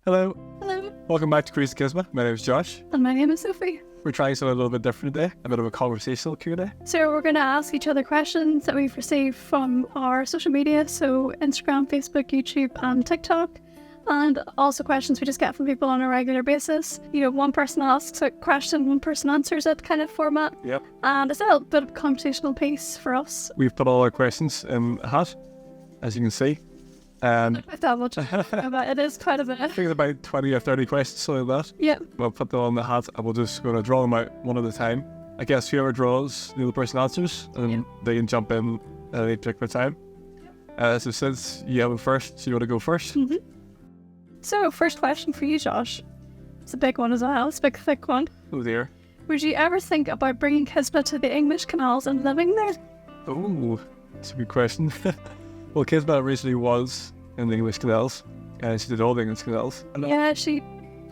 Hello. Hello. Welcome back to Qisma. My name is Josh. And my name is Sophie. We're trying something a little bit different today, a bit of a conversational Q&A. So we're going to ask each other questions that we've received from our social media, so Instagram, Facebook, YouTube and TikTok, and also questions we just get from people on a regular basis. You know, one person asks a question, one person answers it kind of format. Yep. And it's a little bit of a conversational piece for us. We've put all our questions in a hat, as you can see. And With that much, but it is quite a bit. I think it's about 20 or 30 questions, something like that. Yep. We'll put them on the hat and we'll just going to draw them out one at a time. I guess whoever draws, the other person answers, and they can jump in at any particular time. So since you have it first, so you want to go first? Mm-hmm. So first question for you, Josh. It's a big one as well. It's a big, thick one. Oh dear. Would you ever think about bringing Qisma to the English canals and living there? Oh, that's a good question. Well, Qisma originally was in the English canals, and she did all the English canals. Yeah, she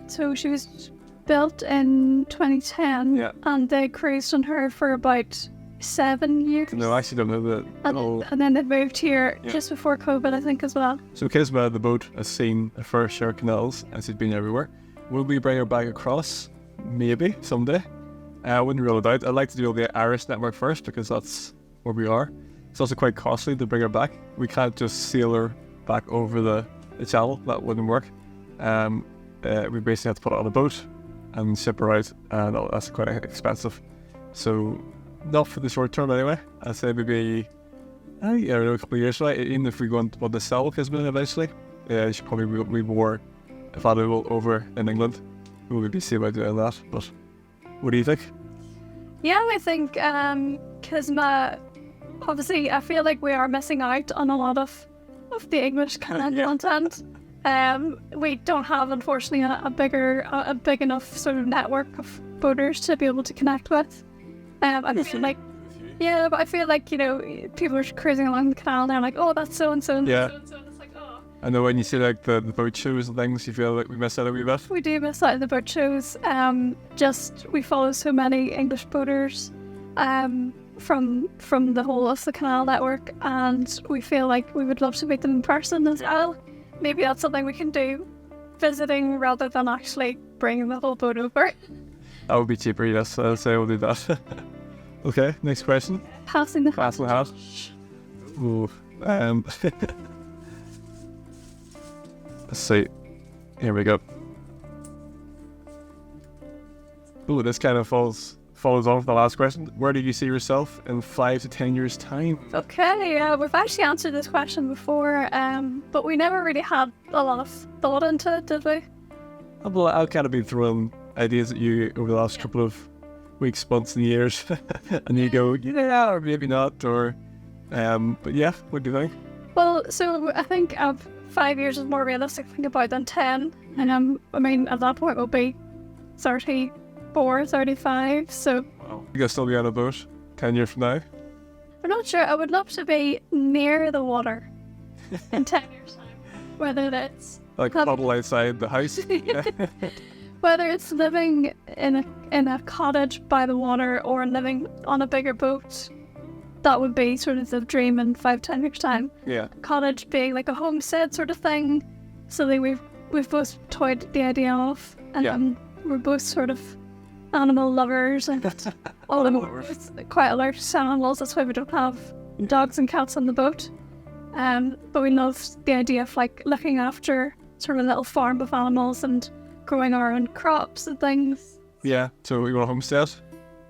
was built in 2010, and they cruised on her for about 7 years. No, I actually don't know that. And then they moved here just before COVID, I think, as well. So Qisma, the boat, has seen her fair share of canals, and she's been everywhere. Will we bring her back across? Maybe, someday. I wouldn't rule it out. I'd like to do the Irish network first, because that's where we are. It's also quite costly to bring her back. We can't just sail her back over the channel. That wouldn't work. We basically have to put her on a boat and ship her out, and that's quite expensive. So, not for the short term anyway. I'd say maybe I don't know, a couple of years, right? Even if we want to sell Qisma eventually, she probably be more valuable over in England. We'll maybe see about doing that. But what do you think? Yeah, I think Qisma. Obviously, I feel like we are missing out on a lot of the English content. We don't have, unfortunately, a big enough sort of network of boaters to be able to connect with. I feel like, but I feel like, you know, people are cruising along the canal and they're like, oh, that's so and so and so and so. And it's like, oh. I know when you see like the boat shows and things, you feel like we miss out a wee bit. We do miss out on the boat shows. We follow so many English boaters. From the whole of the canal network, and we feel like we would love to meet them in person as well. Maybe that's something we can do, visiting rather than actually bringing the whole boat over. That would be cheaper, yes. I'll say we'll do that. Okay, next question. Passing the hat. Ooh, let's see. Here we go. Ooh, this kind of follows on from the last question. Where do you see yourself in 5 to 10 years' time? Okay, we've actually answered this question before, but we never really had a lot of thought into it, did we? Well, I've kind of been throwing ideas at you over the last couple of weeks, months and years, and you go, yeah, or maybe not, or, but yeah, what do you think? Well, so I think 5 years is more realistic to think about than 10, and I mean, at that point we'll be 34, 35, so... Wow. You guys still be on a boat 10 years from now? I'm not sure. I would love to be near the water in 10 years' time. Whether that's... Like puddle outside the house? Whether it's living in a cottage by the water or living on a bigger boat, that would be sort of the dream in 5-10 years' time. Yeah. Cottage being like a homestead sort of thing, something we've both toyed the idea of, and we're both sort of animal lovers and all of quite alert animals. That's why we don't have dogs and cats on the boat. But we love the idea of like looking after sort of a little farm of animals and growing our own crops and things. Yeah, so you want a homestead?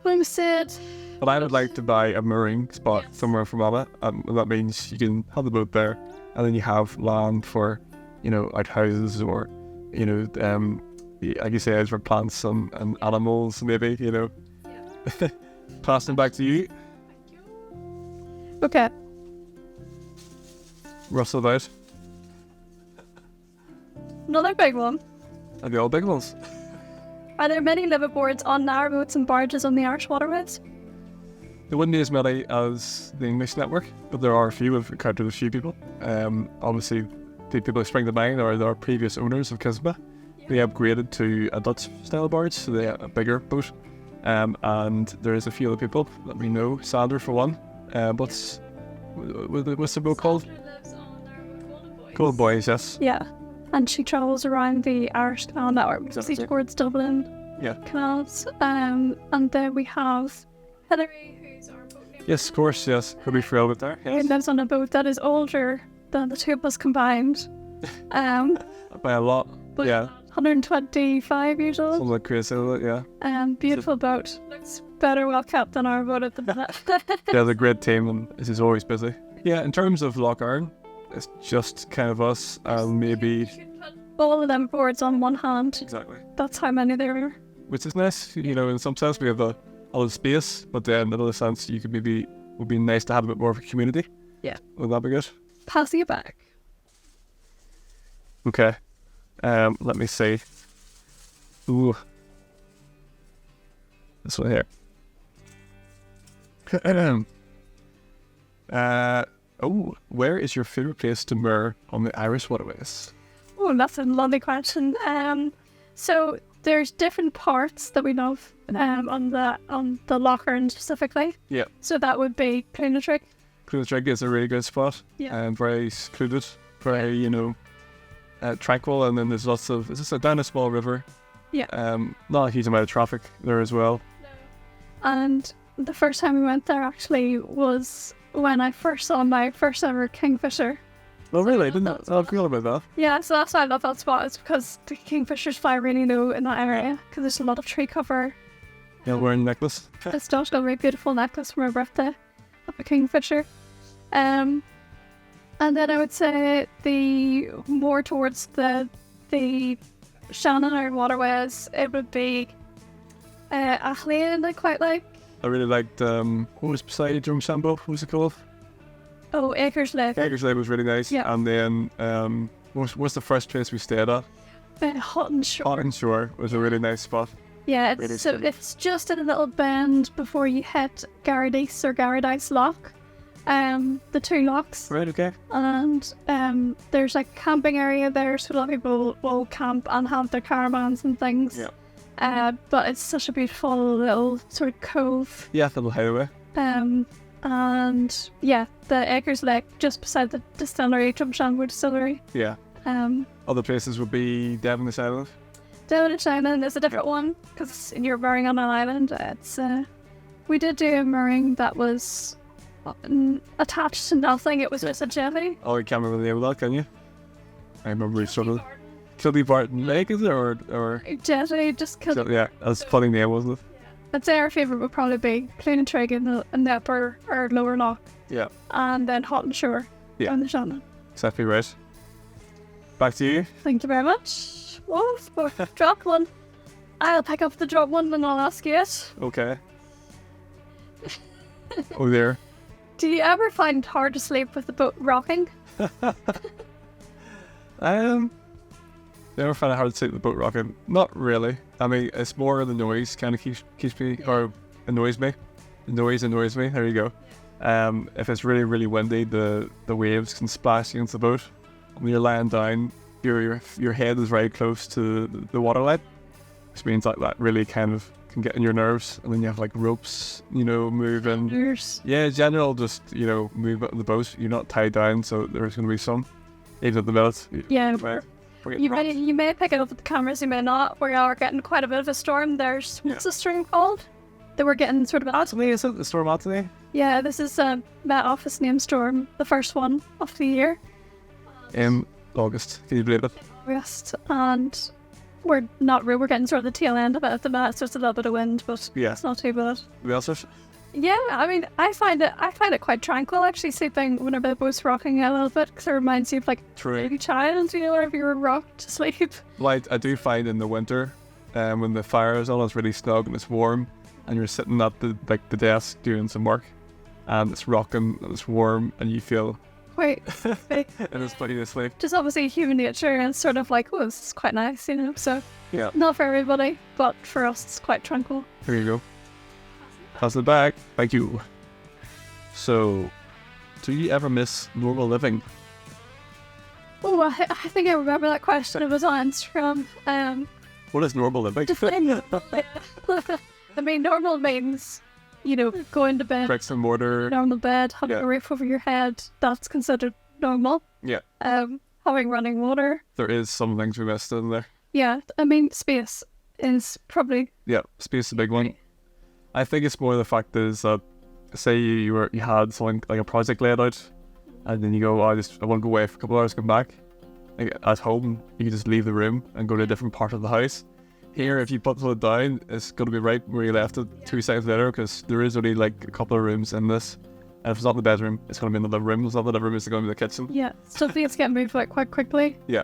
Homestead. But I would like to buy a mooring spot somewhere for Mama, and that means you can have the boat there, and then you have land for, you know, outhouses or, you know, like you say, for plants and animals, maybe, you know. Yeah. Passing back to you. Thank you. Okay. Rustle it out. Another big one. Are they all big ones? Are there many liveaboards on narrowboats and barges on the Irish waterways? There wouldn't be as many as the English network, but there are a few. We've encountered a few people. Obviously, the people who spring to mind are our previous owners of Qisma. They upgraded to a Dutch style barge, so they have a bigger boat. And there is a few other people that we know. Sandra, for one. What's the boat called? Sandra lives on Narrowboat, Golden Boys, yes. Yeah. and she travels around the Irish Canal network, mostly towards Dublin Yeah. canals. And then we have Hilary, who's our boat neighbour. Yes, of course, yes. Could be thrilled with that. Who Yes. lives on a boat that is older than the two of us combined. By a lot. But Yeah. 125 years old. Something like crazy, yeah. Beautiful boat. Looks better well kept than our boat at the minute. They're a great team and this is always busy. Yeah, in terms of Loch Earn, it's just kind of us and maybe... All of them boards on one hand. Exactly. That's how many there are. Which is nice, you know, in some sense we have a lot of space, but then in another sense you could maybe, would be nice to have a bit more of a community. Yeah. Would that be good? Passing it back. Okay. Let me see. Ooh. This one here. Where is your favourite place to moor on the Irish waterways? Oh, that's a lovely question. So there's different parts that we love on the Loch Earn specifically. Yeah. So that would be Clunatrick. Clunatrick is a really good spot. Yeah. Very secluded, very, you know, tranquil, and then there's lots of, it's just down a small river. Yeah. Not a huge amount of traffic there as well. And the first time we went there actually was when I first saw my first ever kingfisher. Oh really? Didn't I? Oh, cool about that. Yeah, so that's why I love that spot, is because the kingfishers fly really low in that area because there's a lot of tree cover. Yeah, wearing a necklace. This daughter got a very beautiful necklace for my birthday of a kingfisher. And then I would say the more towards the Shannon or waterways, it would be Achlean I quite like. I really liked, what was beside Drumshambo? What was it called? Oh, Acres Lake. Acres Lake was really nice. Yeah. And then, what's the first place we stayed at? Hot and Shore. Hot and Shore was a really nice spot. Yeah, Really so stunning. it's just in a little bend before you hit Garradice or Garradice Loch. The two locks. Right, okay. And there's like a camping area there, so a lot of people will camp and have their caravans and things. Yeah. But it's such a beautiful little sort of cove. Yeah, the little hideaway. And yeah, the Acres Lake just beside the distillery, Drumshanbo Distillery. Yeah. Other places would be Devonish Island. Devonish Island is a different one because you're mooring on an island. It's we did do a mooring that was attached to nothing. It was just a jetty. Oh, you can't remember the name of that, can you? I remember we struggled. Kildy-Barton Lake, is it? Or Jetty, just because. yeah, that's a funny name, wasn't it? I'd say our favourite would probably be Clunatrick in the upper or lower loch, Yeah, and then Hot and Shore Yeah. on the Shannon. exactly right. Back to you. Thank you very much. Oh, drop one. I'll pick up the drop one and I'll ask you it. Okay. Oh, there. Do you ever find it hard to sleep with the boat rocking? Never found it hard to sleep with the boat rocking. Not really. I mean, it's more the noise kind of keeps me, or annoys me. The noise annoys me. There you go. If it's really, really windy, the waves can splash against the boat. When you're lying down, your head is very close to the waterline, which means like that really kind of can get in your nerves. And then you have like ropes, you know, moving. There's Yeah, general, just, you know, move out of the boat. You're not tied down, so there's going to be some. Even at the minute. yeah. We're You getting may, you may pick it up with the cameras, you may not. We are getting quite a bit of a storm. There's, what's the storm called? That we're getting sort of a... Anthony, is it? The storm Anthony? Yeah, this is my office name storm, the first one of the year. In August. Can you believe it? August, and we're getting sort of the tail end of it at the minute, so it's a little bit of wind, but Yeah. it's not too bad. We also... Yeah, I mean, I find it quite tranquil actually sleeping whenever the boat's rocking a little bit, because it reminds you of like a True. baby child, you know, whenever you're rocked to sleep. Like, I do find in the winter, when the fire is on, it's really snug and it's warm, and you're sitting at the desk doing some work, and it's rocking and it's warm, and you feel Quite big. and it's putting you to sleep. Just obviously human nature, and it's sort of like, oh, this is quite nice, you know. So Yeah. not for everybody, but for us, it's quite tranquil. Here you go. Pass it back. Thank you. So, do you ever miss normal living? Oh, I think I remember that question. It was on Instagram. What is normal living? Define. I mean, normal means, you know, going to bed, Bricks and mortar. normal bed, having Yeah. a roof over your head. That's considered normal. Yeah. having running water. There is some things we missed in there. Yeah, I mean, space is probably... Yeah, space is a big one. I think it's more the fact is that, say you had something like a project laid out, and then you go, I want to go away for a couple of hours, come back. Like, at home, you can just leave the room and go to a different part of the house. Here, if you put it down, it's going to be right where you left it 2 seconds later, because there is only like a couple of rooms in this. And if it's not in the bedroom, it's going to be in the living room. If it's not in the living room, it's going to be in the kitchen. Yeah, stuff needs to get moved like quite quickly. Yeah.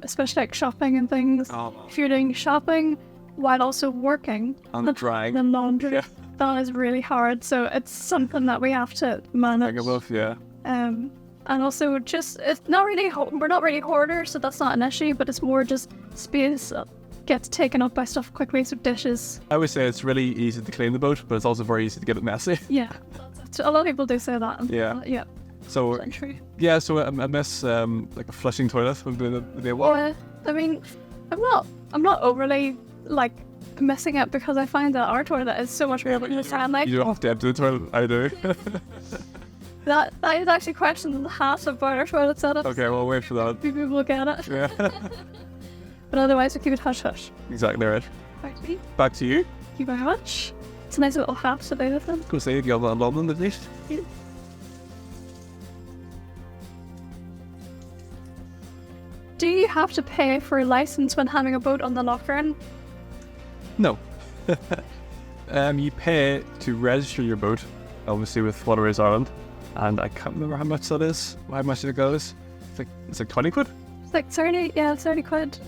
Especially like shopping and things. If you're doing shopping while also working. And drying. The laundry. That is really hard. So it's something that we have to manage. Think about, yeah. And also just, it's not really, we're not really hoarders, so that's not an issue, but it's more just space gets taken up by stuff quickly, so dishes. I would say it's really easy to clean the boat, but it's also very easy to get it messy. Yeah. A lot of people do say that. Yeah. Yeah. So, yeah, so I miss like a flushing toilet would be the one. I mean, I'm not overly like missing it because I find that our toilet is so much more friendly. You don't have to empty the toilet, I do. That is actually question half of our toilet setup. Okay, we'll wait for that. People will get it. Yeah. But otherwise we keep it hush hush. Exactly right. Back to me. Back to you. Thank you very much. It's a nice little house to do with them. Go say you got that in London at least. Yeah. Do you have to pay for a license when having a boat on the Lochran? No. You pay to register your boat, obviously with Waterways Ireland, and I can't remember how much that is. How much it goes? It's like 20 quid? It's like 30 quid.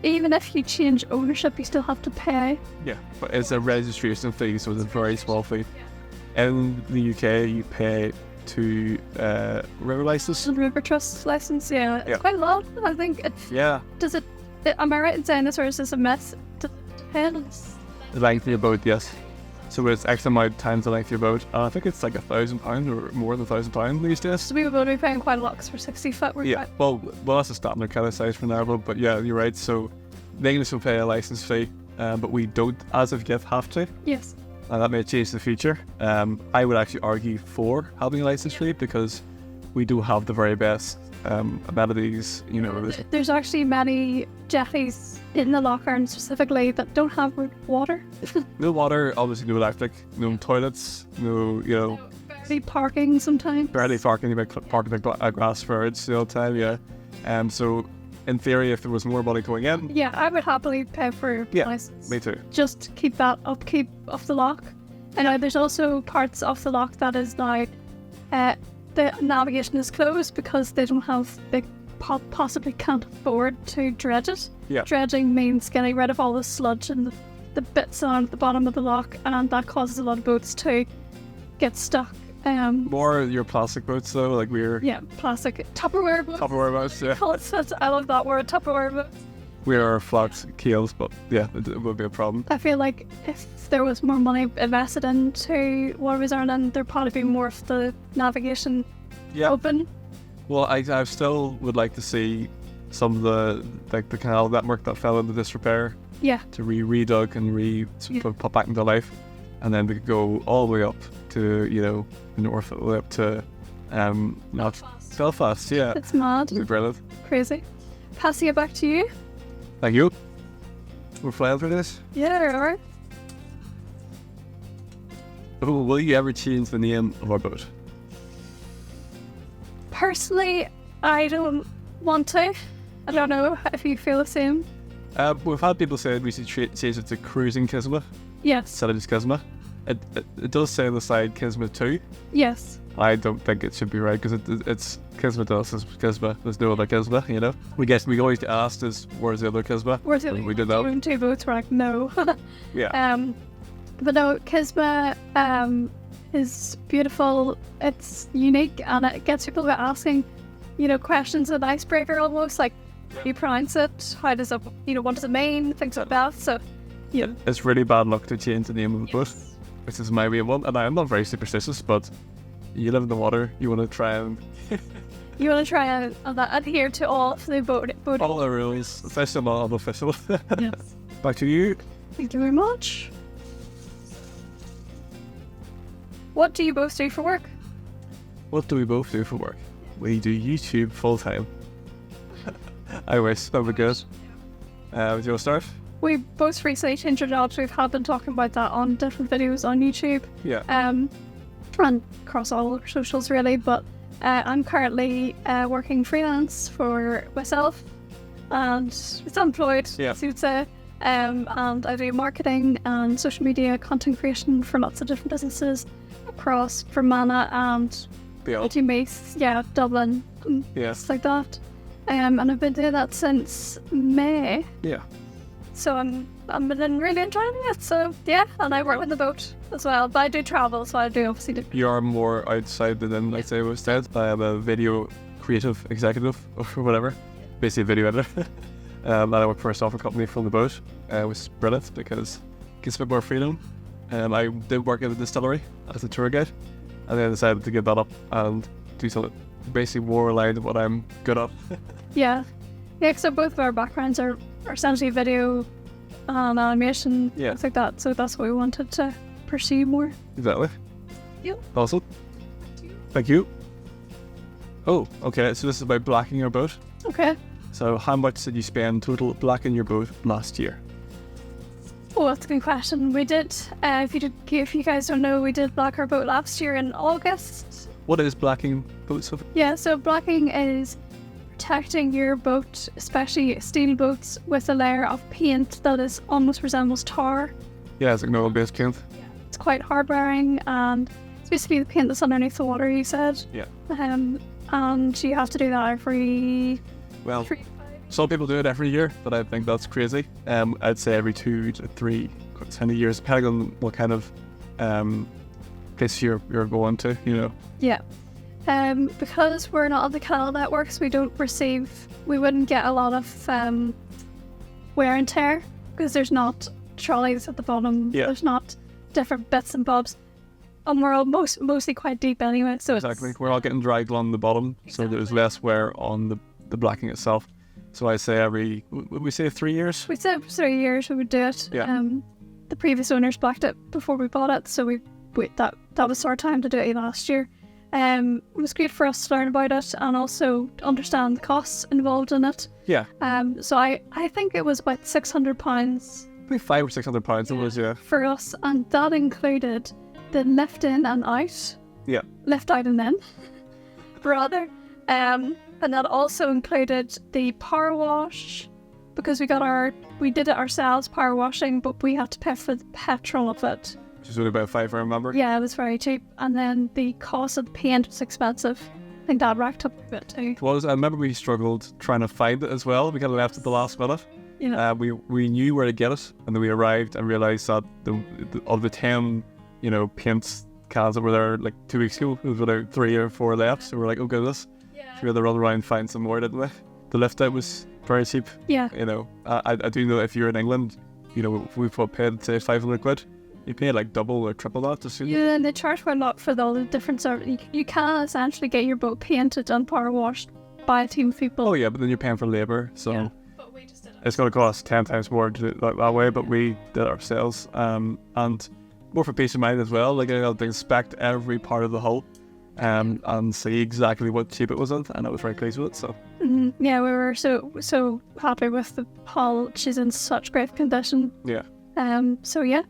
Even if you change ownership, you still have to pay. Yeah, but it's a registration fee, so it's a very small fee. In the UK, you pay to river license. The river trust license, yeah. It's quite a lot, I think. Does it, am I right in saying this, or is this a myth? Does it depend? The length of your boat, yes. So it's X amount times the length of your boat. I think it's like £1,000 or more than £1,000 these days. So we would be paying quite a lot because we're 60 foot. Well, that's a standard kind of size for Narrowboat, but yeah, you're right. So the English will pay a license fee, but we don't, as of yet, have to. Yes. And that may change in the future. I would actually argue for having a license fee because we do have the very best amenities, you know. There's actually many jetties in the Lochran specifically that don't have water. No water, obviously no electric, no toilets, no, you know. Barely parking sometimes. Barely parking, you might park a grass verge the whole time, yeah. So in theory, if there was more money going in. Yeah, I would happily pay for a license. Me too. Just keep that upkeep of the loch. I know there's also parts of the loch that is now the navigation is closed because they don't have, they possibly can't afford to dredge it. Yeah. Dredging means getting rid of all the sludge and the bits on the bottom of the loch, and that causes a lot of boats to get stuck. More your plastic boats though, like we're... Yeah, plastic. Tupperware boats. Tupperware boats, yeah. I love that word, Tupperware boats. We are flat keels, but yeah, it would be a problem. I feel like if there was more money invested into Waterways Ireland, there'd probably be more of the navigation open. Well, I still would like to see some of the canal network that fell into disrepair. Yeah. To redug and put back into life, and then we could go all the way up to, you know, the north, all the way up to Belfast. Yeah. It's mad. It'd be brilliant. Crazy. Passing it back to you. Thank you. We're flying through this. Yeah, alright. Will you ever change the name of our boat? Personally, I don't want to. I don't know if you feel the same. We've had people say we should change it to Cruising Qisma. Yes. Instead of just Qisma. It does say on the side Qisma 2. Yes. I don't think it should be right because it's Qisma to us is Qisma. There's no other Qisma, you know. We always get asked where's the other Qisma? Where's the other? We did that. Two boats. We're like no. Yeah. But no, Qisma is beautiful. It's unique, and it gets people asking, you know, questions. An icebreaker almost, like how do you pronounce it? How does it? You know, what does it mean? Things like that. So, yeah. It's really bad luck to change the name of the boat. This is my way one, and I'm not very superstitious, but you live in the water, you want to try and... You want to try and adhere to all of the boat. All the rules, especially not unofficial. Yes. Back to you. Thank you very much. What do you both do for work? What do we both do for work? We do YouTube full time. I wish that would be good. Do you want to start? We both recently changed our jobs. We've been talking about that on different videos on YouTube. Yeah. And across all our socials really. But I'm currently working freelance for myself, and it's employed, as you'd say. And I do marketing and social media content creation for lots of different businesses across Fermanagh and Mace, Dublin, and stuff like that. And I've been doing that since May. Yeah. So I'm been really enjoying it. So yeah, and I work with the boat as well. But I do travel, so I do obviously do. You are more outside than like I was said. I am a video creative executive or whatever, basically a video editor. And I work for a software company from the boat, which is brilliant because it gives a bit more freedom. I did work at a distillery as a tour guide, and then I decided to give that up and do something basically more aligned to what I'm good at. Yeah, so both of our backgrounds are essentially video and animation, things like that. So that's what we wanted to pursue more. Exactly. Yeah. Awesome. Thank you. Oh, okay, so this is about blacking your boat. Okay. So how much did you spend total blacking your boat last year? Oh, that's a good question. We did, if you guys don't know, we did black our boat last year in August. What is blacking boats? Yeah, so blacking is protecting your boat, especially steel boats, with a layer of paint that is almost resembles tar. Yeah, it's like normal base paint. It's quite hard wearing, and it's basically the paint that's underneath the water, you said. Yeah. And you have to do that every... Well, some people do it every year, but I think that's crazy. I'd say every 2 to 3 kind of years, depending on what kind of place you're going to, you know. Yeah. Because we're not on the canal networks, we wouldn't get a lot of wear and tear, because there's not trolleys at the bottom. Yeah. There's not different bits and bobs. And we're all mostly quite deep anyway, so exactly. We're all getting dragged along the bottom, so there's less wear on the blacking itself. So I say would we say 3 years? We'd say 3 years we would do it. Yeah. The previous owners blacked it before we bought it, so that was our time to do it last year. It was great for us to learn about it and also to understand the costs involved in it. Yeah. So I think it was about £600. Maybe £500 or £600 it was, yeah. For us, and that included the lift in and out. Yeah. Lift out and in, rather. And that also included the power wash, because we did it ourselves, power washing, but we had to pay for the petrol of it. Which is only about £5, I remember. Yeah, it was very cheap. And then the cost of the paint was expensive. I think that racked up a bit too. It was. I remember we struggled trying to find it as well. We kind of left at the last minute. Yeah. We knew where to get it, and then we arrived and realised that of the 10, paint cans that were there like 2 weeks ago, there was about 3 or 4 left. So we're like, oh goodness. Yeah. We had to run around and find some more, didn't we? The lift out was very cheap. Yeah. I do know if you're in England, if we paid say £500, you pay like double or triple that to see. Yeah, and they charge quite a lot for all the different services. You can essentially get your boat painted and power washed by a team of people. Oh yeah, but then you're paying for labour, so yeah. But we just did it. It's going to cost 10 times more to do it that way, but we did it ourselves. And more for peace of mind as well. Like, I got to inspect every part of the hull. And see exactly what shape it was in, and I was very pleased with it. So yeah, we were so happy with the hull. She's in such great condition. Yeah. So yeah.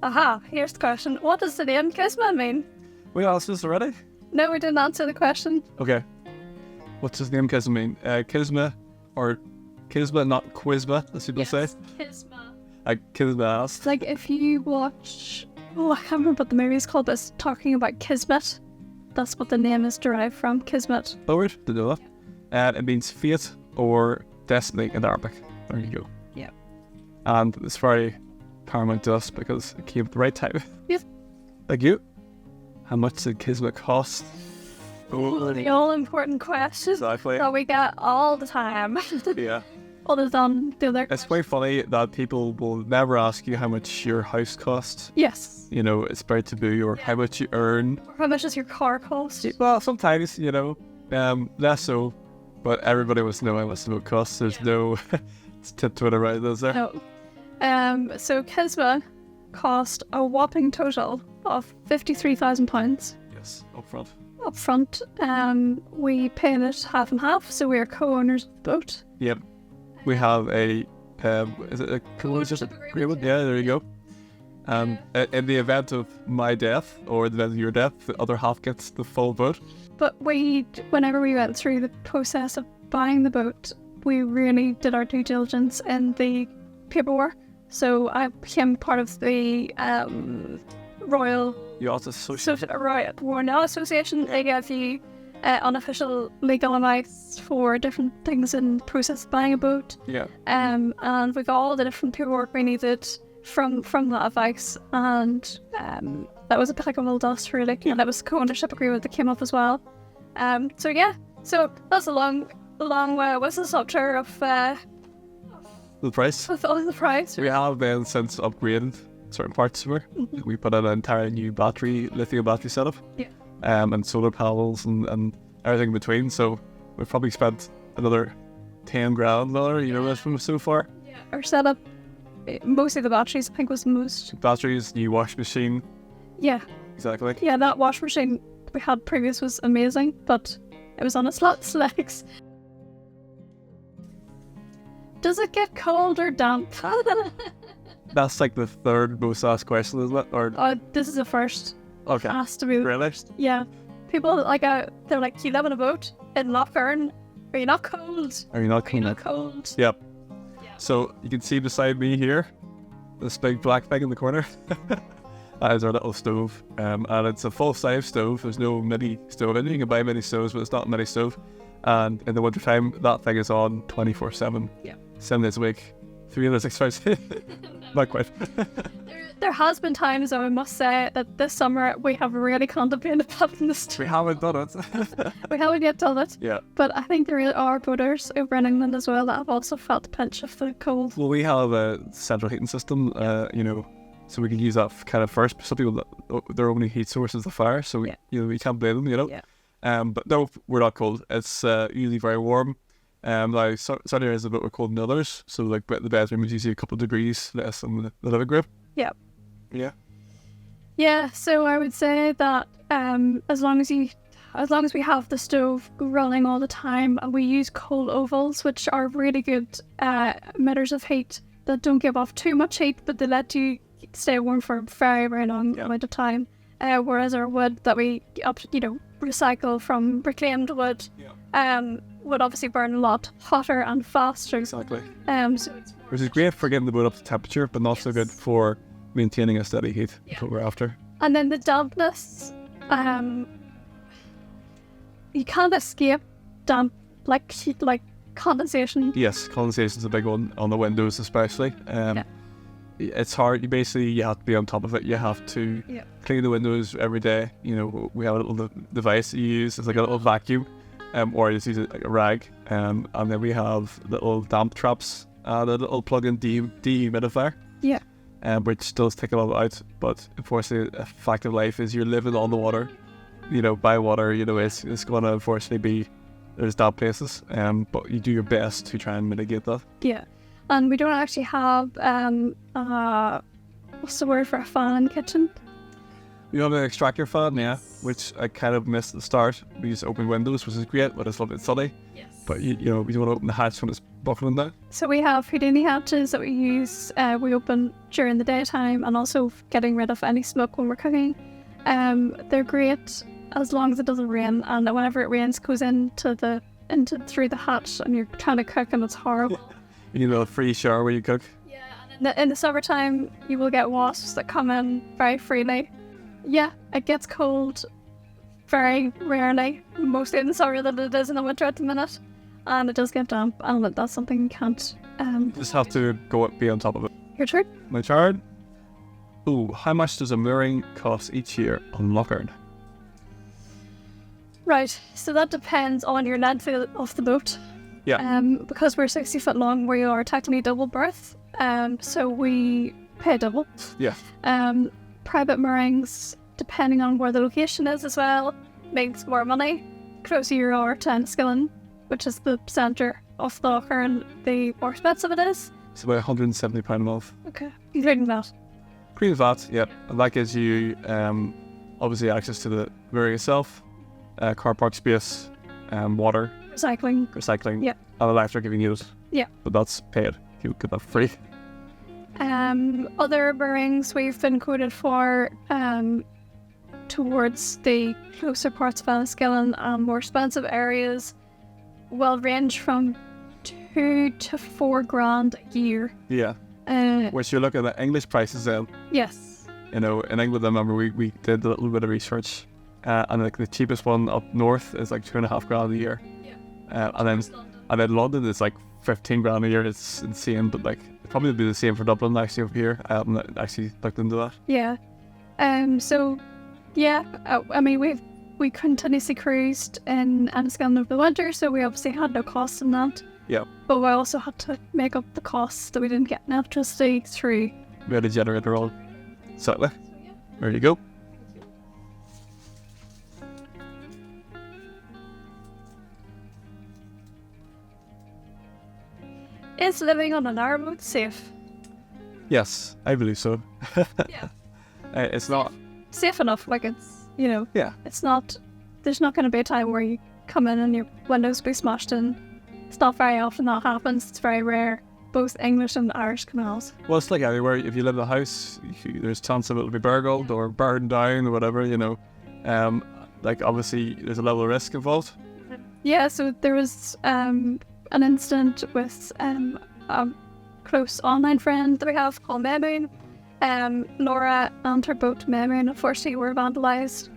Aha! Here's the question: what does the name Qisma mean? We asked this already. No, we didn't answer the question. Okay. What's his name? Qisma mean? Qisma or Qisma, not Qisma, as people say. Qisma. Qisma. It's like if you watch, I can't remember what the movie is called, but it's talking about Kismet. That's what the name is derived from, Kismet. Oh, weird. Didn't know that. It means fate or destiny in Arabic. There you go. Yeah. And it's very paramount to us because it came at the right time. Yes. Thank you. How much did Qisma cost? Oh, the all-important question exactly. that we get all the time. Yeah. Other than the other. It's quite funny that people will never ask you how much your house costs. Yes. It's very taboo, or how much you earn. Or how much does your car cost? Well, sometimes, less so. But everybody wants to know how much the boat costs. There's no tiptoeing around those there. No. So Qisma cost a whopping total of £53,000. Yes, up front. up front, we paid it half and half, so we are co-owners of the boat. Yep. We have a is it a co-ownership agreement? Yeah, there you go. In the event of my death or the event of your death, the other half gets the full boat. But whenever we went through the process of buying the boat, we really did our due diligence in the paperwork. So I became part of the Royal Yacht Association. Royal Association. They give you unofficial legal advice for different things in the process of buying a boat. Yeah. And we got all the different paperwork we needed from that advice, and that was a bit like a dust really, and it was a co-ownership agreement that came up as well. So that's a long whistle-stop tour of The price. of the price. We have then since upgraded certain parts of it. We put in an entire new lithium battery setup. Yeah. And solar panels and everything in between. So we've probably spent another 10 grand from so far. Yeah. Our setup, mostly the batteries, I think was the most. Batteries, new wash machine. Yeah. Exactly. Yeah, that wash machine we had previous was amazing, but it was on its last legs. Does it get cold or damp? That's like the third most asked question, isn't it? Or This is the first. okay. Has to be. Really? Yeah. People they're like, you live in a boat in Lough Erne. Are you not cold? Are you not Are you clean? not cold? Yep. Yeah. So you can see beside me here, this big black thing in the corner. That is our little stove, and it's a full-size stove. There's no mini stove in it. You can buy mini stoves, but it's not a mini stove. And in the wintertime, that thing is on 24/7. Yeah. 7 days a week, 365 days. Not quite. There has been times, I must say, that this summer we have really contemplated putting the stove. We haven't done it. We haven't yet done it. Yeah. But I think there are boaters over in England as well that have also felt the pinch of the cold. Well, we have a central heating system, so we can use that kind of first. Some people, their only heat source is the fire, so we can't blame them, Yeah. But no, we're not cold. It's usually very warm. Now, some areas are a bit more cold than others. So, like the bedroom is usually a couple of degrees less than the living room. Yeah. Yeah. Yeah. So I would say that as long as we have the stove running all the time, and we use coal ovals, which are really good emitters of heat that don't give off too much heat, but they let you stay warm for a very, very long amount of time. Whereas our wood that we recycle from reclaimed wood would obviously burn a lot hotter and faster. Exactly. Which is great for getting the boat up to temperature, but not so good for maintaining a steady heat. That's what we're after. And then the dampness, you can't escape damp like heat, like condensation. Yes, condensation is a big one on the windows, especially. It's hard. You have to be on top of it. You have to clean the windows every day. We have a little device that you use. It's like a little vacuum, or you just use it like a rag. And then we have little damp traps and a little plug-in dehumidifier. Yeah. Which does take a lot out. But unfortunately, a fact of life is you're living on the water. By water. It's going to unfortunately there's damp places. But you do your best to try and mitigate that. Yeah. And we don't actually have, what's the word for a fan in the kitchen? We have an extractor fan, which I kind of missed at the start. We use open windows, which is great, but it's a little bit sunny. Yes. But, we don't want to open the hatch when it's buckling down. So we have Houdini hatches that we use, we open during the daytime, and also getting rid of any smoke when we're cooking. They're great as long as it doesn't rain, and whenever it rains, it goes through the hatch, and you're trying to cook, and it's horrible. You need a free shower where you cook. Yeah, and in the summertime, you will get wasps that come in very freely. Yeah, it gets cold very rarely, mostly in the summer than it is in the winter at the minute. And it does get damp, and that's something you can't... You just have to be on top of it. Your turn? My turn? Ooh, how much does a mooring cost each year on Lough Erne? Right, so that depends on your length of the boat. Yeah. Because we're 60 foot long, we are technically double berth. So we pay double. Yeah. Private moorings, depending on where the location is as well, makes more money. Closer you are to Enniskillen, which is the centre of Lough Erne, the more expensive it is. It's about £170 a month. Okay. Including that. Including that, yeah. And that gives you obviously access to the mooring itself. car park space, water, recycling, Yeah. and electric if you need it. Yeah. But that's paid. You get that free. Other moorings we've been quoted for towards the closer parts of Enniskillen and more expensive areas will range from 2 to 4 grand a year. Yeah. Which you look at the English prices then. Yes. In England, I remember we did a little bit of research, and like the cheapest one up north is like 2.5 grand a year. Yeah. And then London is like 15 grand a year. It's insane, but like it'd probably be the same for Dublin actually over here. I haven't actually looked into that. Yeah. So yeah, I mean we continuously cruised in Enniskillen over the winter, so we obviously had no costs in that. Yeah. But we also had to make up the costs that we didn't get in electricity through. We had a generator on. Certainly. There you go. Is living on a narrowboat safe? Yes, I believe so. Yeah. It's not. Safe enough, like it's, Yeah. it's not, there's not going to be a time where you come in and your windows be smashed in. It's not very often that happens. It's very rare, both English and Irish canals. Well, it's like anywhere. If you live in a house, there's a chance of it will be burgled or burned down or whatever, Like, obviously, there's a level of risk involved. Yeah, so there was an incident with a close online friend that we have called Memoon. Laura and her boat Memoon, unfortunately, were vandalised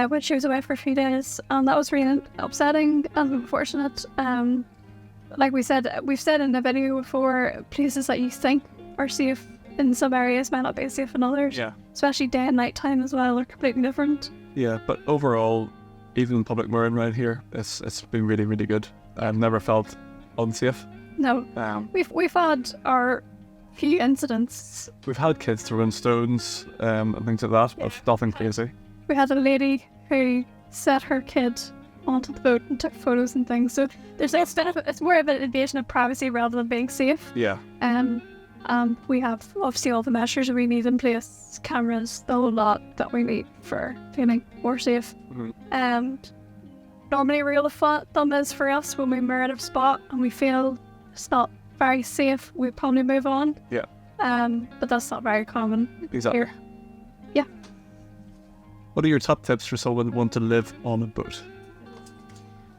when she was away for a few days, and that was really upsetting and unfortunate. Like we've said in the video before, places that you think are safe in some areas might not be safe in others. Yeah. Especially day and night time as well are completely different. Yeah, but overall, even public mooring around here, it's been really, really good. I've never felt unsafe. No. We've had our few incidents. We've had kids throwing stones and things like that, but nothing crazy. We had a lady who set her kid onto the boat and took photos and things. So it's more of an invasion of privacy rather than being safe. Yeah. We have obviously all the measures we need in place, cameras, the whole lot that we need for feeling more safe. Mm-hmm. Normally a rule of thumb is for us when we moor at a spot and we feel it's not very safe, we probably move on. Yeah. But that's not very common Exactly. here. Yeah. What are your top tips for someone who want to live on a boat?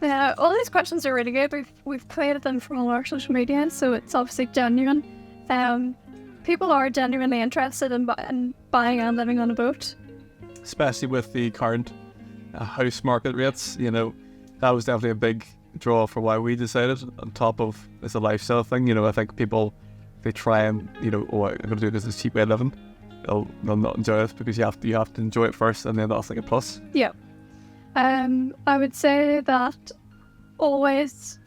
All these questions are really good. We've created them from all our social media, so it's obviously genuine. People are genuinely interested in buying and living on a boat. Especially with the current house market rates, that was definitely a big draw for why we decided. On top of it's a lifestyle thing, I think people, they try and, I'm going to do this as a cheap way of living. They'll not enjoy it because you have to enjoy it first, and then that's like a plus. Yeah. I would say that always,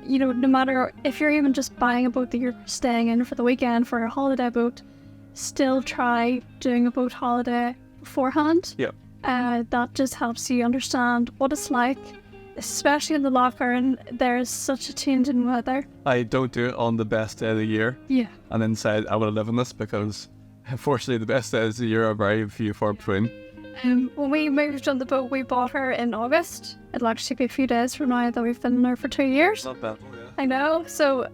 no matter if you're even just buying a boat that you're staying in for the weekend for a holiday boat, still try doing a boat holiday beforehand. Yeah. That just helps you understand what it's like, especially in the locker, and there's such a change in weather. I don't do it on the best day of the year. Yeah. And then say I want to live in this because, unfortunately, the best days of the year are very few far between. When we moved on the boat, we bought her in August. It'll actually be a few days from now that we've been there for 2 years. Not bad. Yeah. I know. So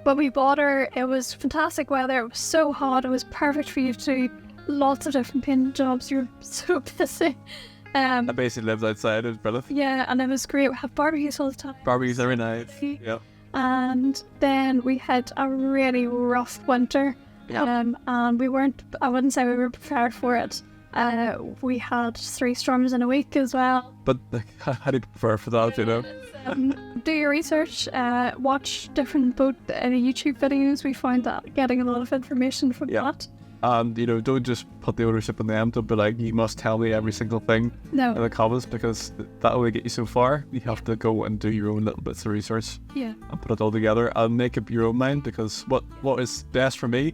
when we bought her, it was fantastic weather. It was so hot. It was perfect for you to do lots of different painting jobs. You're so busy. I basically lived outside. It was brilliant. Yeah, and it was great. We had barbecues all the time. Barbecues every night. Yeah. And then we had a really rough winter. Yeah. And I wouldn't say we were prepared for it. We had 3 storms in a week as well. But how do you prepare for that, Do your research, watch different boat YouTube videos. We find that getting a lot of information from that. And, don't just put the ownership on them. Don't be like, you must tell me every single thing in the comments, because that will get you so far. You have to go and do your own little bits of research. Yeah. And put it all together and make up your own mind, because what is best for me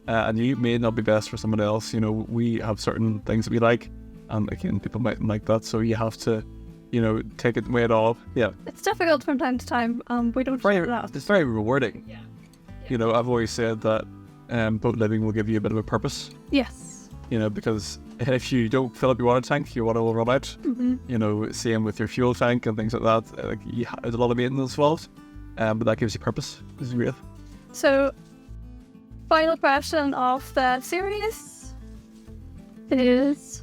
and you may not be best for someone else. We have certain things that we like, and again, people might like that, so you have to, take it, weigh it all. Yeah. It's difficult from time to time. We don't do that. It's very rewarding. Yeah. I've always said that boat living will give you a bit of a purpose. Yes. Because if you don't fill up your water tank, your water will run out. You know, same with your fuel tank and things like that. Like there's a lot of maintenance involved, but that gives you purpose. This is great. So, final question of the series is,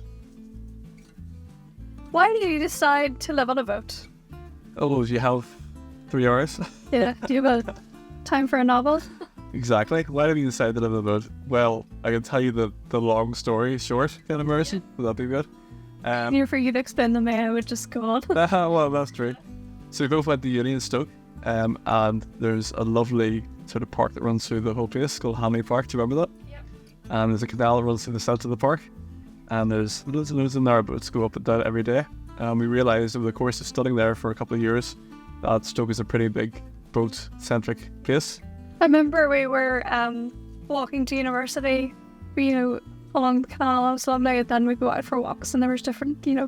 why did you decide to live on a boat? Oh, you have 3 hours. Yeah, do you have a time for a novel? Exactly. Why did you decide to live on a boat? Well, I can tell you the long story short kind of version. Would that be good? Here for you to explain the way I would just go on. Well, that's true. So we both went to uni in Stoke, and there's a lovely sort of park that runs through the whole place called Hamley Park. Do you remember that? Yep. And there's a canal that runs through the centre of the park, and there's loads and loads of narrowboats go up and down every day. We realised over the course of studying there for a couple of years that Stoke is a pretty big boat-centric place. I remember we were walking to university, you know, along the canal. It was lovely. And then we'd go out for walks, and there was different, you know,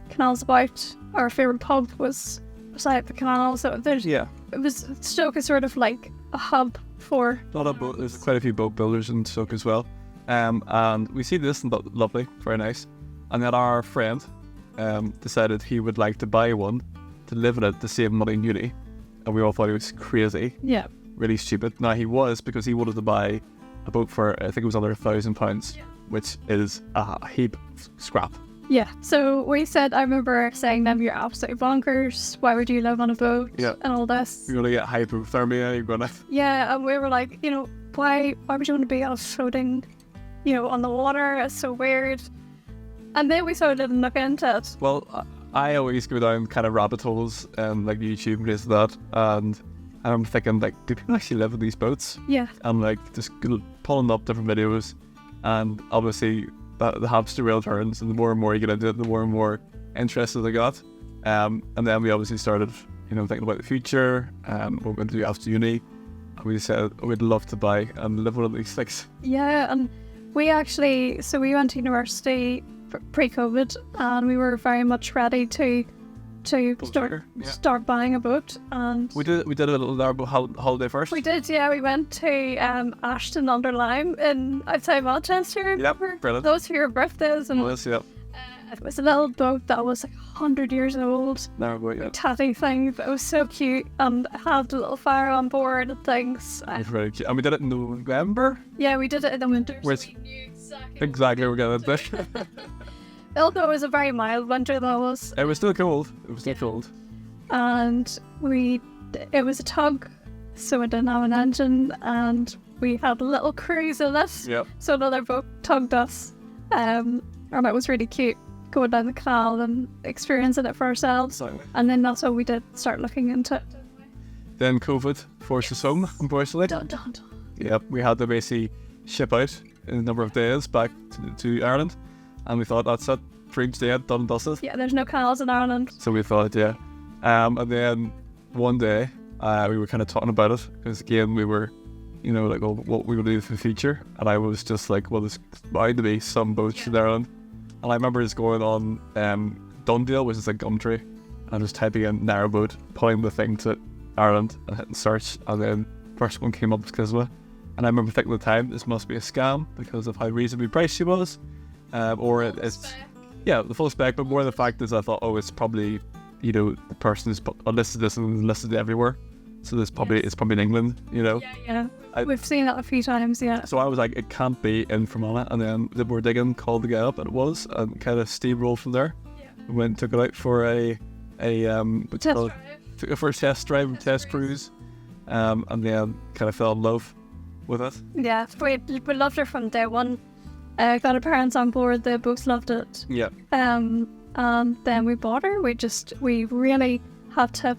canals about. Our favourite pub was beside the canal, so there's it was Stoke is sort of like a hub for. There's quite a few boat builders in Stoke as well, and we see this and thought lovely, very nice. And then our friend decided he would like to buy one to live in it to save money in uni, and we all thought he was crazy. Yeah. Really stupid. Now he was, because he wanted to buy a boat for, I think it was under £1,000, which is a heap of scrap. Yeah, so we said, I remember saying them, you're absolutely bonkers, why would you live on a boat and all this? You're going to get hypothermia, you're going to... Yeah, and we were like, you know, why would you want to be out floating, you know, on the water? It's so weird. And then we started looking into it. Well, I always go down kind of rabbit holes and like YouTube and places like that, and I'm thinking, like, do people actually live in these boats? Yeah. I'm like, just pulling up different videos, and obviously the hamster wheel turns, and the more and more you get into it, the more and more interested I got. And then we obviously started, you know, thinking about the future, what we're going to do after uni, and we said we'd love to buy and live one of these things. Yeah, and we we went to university pre-COVID, and we were very much ready to start buying a boat. And we did a little Narrowboat holiday first. We did, yeah. We went to Ashton under Lyme outside Manchester. Yep, brilliant. Those were your birthdays, and it was a little boat that was like 100 years old. Narrowboat, yeah. Tatty thing, but it was so cute, and it had a little fire on board and things. It was very cute. And we did it in November. Yeah, we did it in the winter. So we knew exactly what we're going to do. Although it was a very mild winter, that was. It was still cold. It was still cold. And it was a tug, so it didn't have an engine, and we had a little cruise in it. Yep. So another boat tugged us, and it was really cute going down the canal and experiencing it for ourselves. Exactly. And then that's what we did, start looking into it. Then COVID forced us home, unfortunately. Dun, dun, dun. Yep, we had to basically ship out in a number of days back to Ireland. And we thought, that's it, dream's dead, done and dusted. Yeah, there's no canals in Ireland. So we thought, yeah. And then one day, we were kind of talking about it, because again, we were, you know, like, well, what we would do for the future. And I was just like, well, there's bound to be some boats in Ireland. And I remember just going on Dundale, which is a Gumtree, and just typing in Narrowboat, pulling the thing to Ireland and hitting search, and then first one came up was Qisma. And I remember thinking at the time, this must be a scam because of how reasonably priced she was. Or it's the full spec, but more the fact is I thought, oh, it's probably, you know, the person who's listed this and listed everywhere, so there's probably it's probably in England, you know. Yeah. We've seen that a few times, yeah. So I was like, it can't be in Fermanagh, and then we were digging, called the guy up, and it was, and kind of steamrolled from there. Yeah. We went and took it out for a test drive, test cruise, and then kind of fell in love with it. Yeah, we loved her from day one. Got our parents on board, they both loved it. Yeah. And then we bought her. We really had to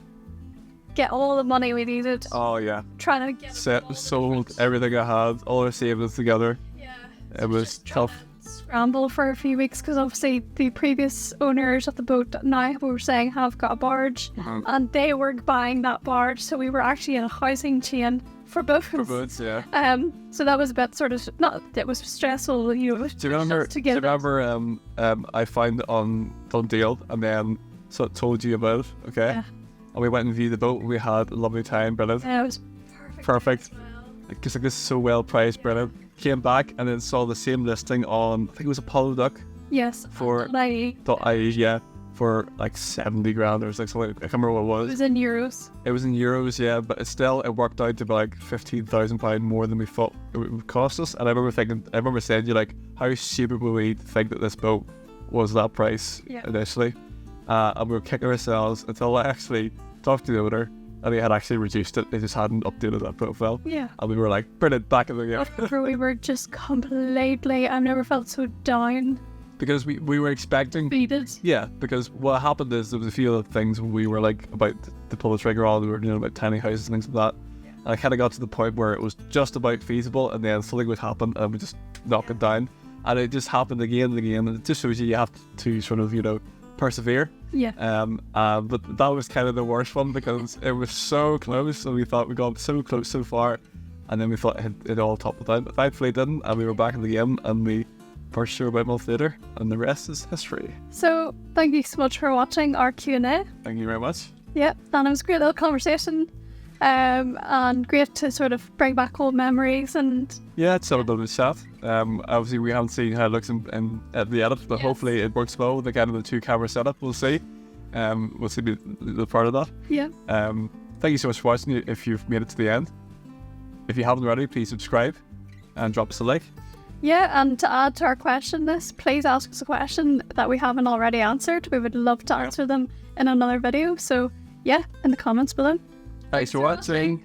get all the money we needed. Oh yeah. Trying to get sold everything I had, all our savings together. Yeah. It was tough. Scramble for a few weeks, because obviously the previous owners of the boat now, we were saying, have got a barge, and they were buying that barge, so we were actually in a housing chain for boats. For boats, yeah. So that was a bit sort of it was stressful, you know. Do you remember I found it on Dundale, and then told you about it, okay? Yeah. And we went and viewed the boat. We had a lovely time, brilliant. Yeah, it was perfect. Because like, this is so well priced, brilliant. Came back and then saw the same listing on, I think it was Apollo Duck, Yes. for Like, .ie, for like 70 grand or something. I can't remember what it it was. was in euros. It was in euros, yeah, but it worked out to be like £15,000 more than we thought it would cost us. And I remember saying to you, like, how stupid would we think that this boat was that price Yeah. initially? And we were kicking ourselves until I actually talked to the owner, and he had actually reduced it. They just hadn't updated that profile. Yeah. And we were like, brilliant, back in the game. We were just completely, I've never felt so down. Because we were expecting... Beated. Yeah, because what happened is there was a few other things when we were like about to pull the trigger on. We were doing about tiny houses and things like that. And I kind of got to the point where it was just about feasible, and then something would happen and we just knock it down. And it just happened again and again. And it just shows you have to sort of, persevere. Yeah. But that was kind of the worst one because it was so close, and we thought we got so close so far, and then we thought it all toppled down. But thankfully it didn't, and we were back in the game, and we first show about a month later, and the rest is history. So thank you so much for watching our Q&A. Thank you very much. Yeah, and it was a great little conversation, and great to sort of bring back old memories. And Yeah, it's all done in chat. Obviously we haven't seen how it looks in at the edit, but Yes. hopefully it works well with the kind of the 2-camera setup. We'll see. We'll see the part of that. yeah, Thank you so much for watching. If you've made it to the end, if you haven't already, please subscribe and drop us a like. yeah, and to add to our question list, please ask us a question that we haven't already answered. We would love to answer them in another video. So yeah, in the comments below. Thanks for watching.